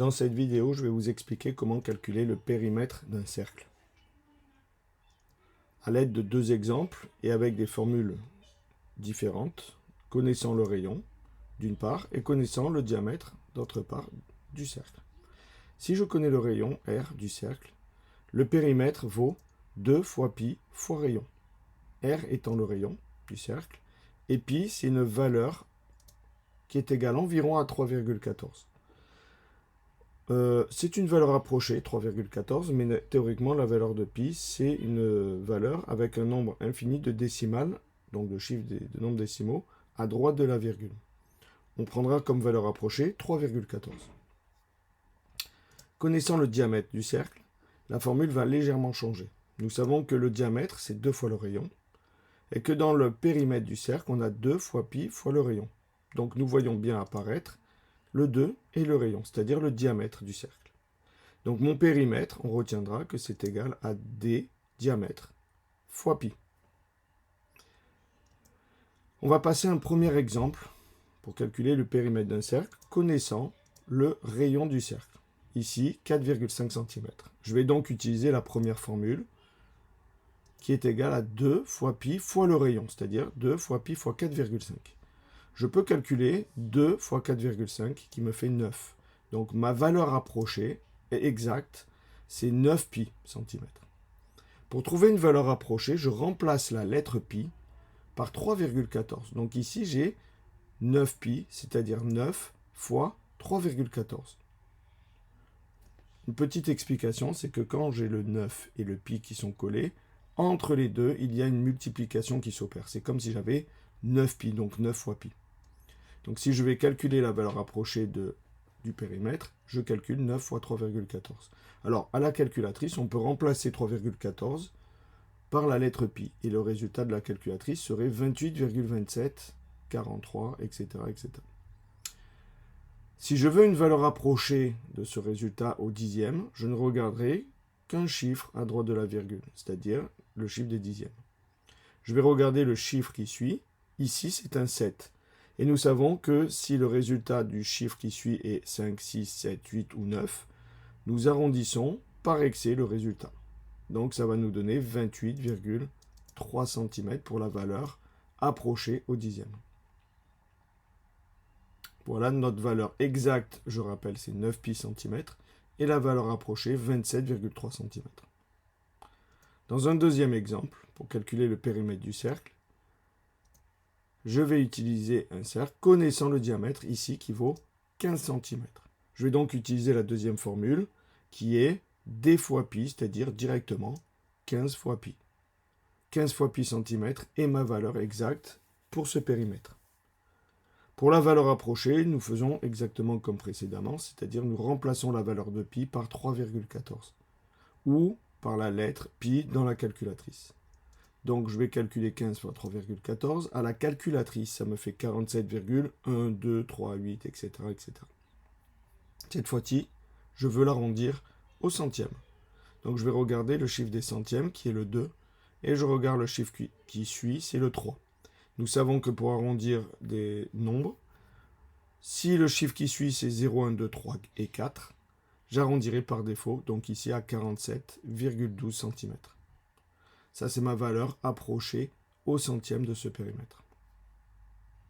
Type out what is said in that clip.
Dans cette vidéo, je vais vous expliquer comment calculer le périmètre d'un cercle. À l'aide de deux exemples et avec des formules différentes, connaissant le rayon d'une part et connaissant le diamètre d'autre part du cercle. Si je connais le rayon R du cercle, le périmètre vaut 2 fois pi fois rayon. R étant le rayon du cercle et pi c'est une valeur qui est égale environ à 3,14. C'est une valeur approchée, 3,14, mais théoriquement, la valeur de pi, c'est une valeur avec un nombre infini de décimales, donc de chiffres de nombres décimaux, à droite de la virgule. On prendra comme valeur approchée 3,14. Connaissant le diamètre du cercle, la formule va légèrement changer. Nous savons que le diamètre, c'est 2 fois le rayon, et que dans le périmètre du cercle, on a 2 fois pi fois le rayon. Donc nous voyons bien apparaître le 2 et le rayon, c'est-à-dire le diamètre du cercle. Donc mon périmètre, on retiendra que c'est égal à d diamètre fois pi. On va passer à un premier exemple pour calculer le périmètre d'un cercle, connaissant le rayon du cercle. Ici, 4,5 cm. Je vais donc utiliser la première formule, qui est égale à 2 fois pi fois le rayon, c'est-à-dire 2 fois pi fois 4,5. Je peux calculer 2 fois 4,5 qui me fait 9. Donc ma valeur approchée est exacte, c'est 9 pi cm. Pour trouver une valeur approchée, je remplace la lettre pi par 3,14. Donc ici j'ai 9 pi, c'est-à-dire 9 fois 3,14. Une petite explication, c'est que quand j'ai le 9 et le pi qui sont collés, entre les deux, il y a une multiplication qui s'opère. C'est comme si j'avais 9 pi, donc 9 fois pi. Donc si je vais calculer la valeur approchée du périmètre, je calcule 9 fois 3,14. Alors à la calculatrice, on peut remplacer 3,14 par la lettre pi. Et le résultat de la calculatrice serait 28,27, 43, etc., etc. Si je veux une valeur approchée de ce résultat au dixième, je ne regarderai qu'un chiffre à droite de la virgule, c'est-à-dire le chiffre des dixièmes. Je vais regarder le chiffre qui suit. Ici, c'est un 7. Et nous savons que si le résultat du chiffre qui suit est 5, 6, 7, 8 ou 9, nous arrondissons par excès le résultat. Donc ça va nous donner 28,3 cm pour la valeur approchée au dixième. Voilà notre valeur exacte, je rappelle, c'est 9 pi cm. Et la valeur approchée, 27,3 cm. Dans un deuxième exemple, pour calculer le périmètre du cercle, je vais utiliser un cercle connaissant le diamètre ici qui vaut 15 cm. Je vais donc utiliser la deuxième formule qui est d fois pi, c'est-à-dire directement 15 fois pi. 15 fois pi cm est ma valeur exacte pour ce périmètre. Pour la valeur approchée, nous faisons exactement comme précédemment, c'est-à-dire nous remplaçons la valeur de pi par 3,14 ou par la lettre pi dans la calculatrice. Donc je vais calculer 15 fois 3,14. À la calculatrice, ça me fait 47,1, 2, 3, 8, etc., etc. Cette fois-ci, je veux l'arrondir au centième. Donc je vais regarder le chiffre des centièmes, qui est le 2, et je regarde le chiffre qui suit, c'est le 3. Nous savons que pour arrondir des nombres, si le chiffre qui suit, c'est 0, 1, 2, 3 et 4, j'arrondirai par défaut, donc ici à 47,12 cm. Ça, c'est ma valeur approchée au centième de ce périmètre.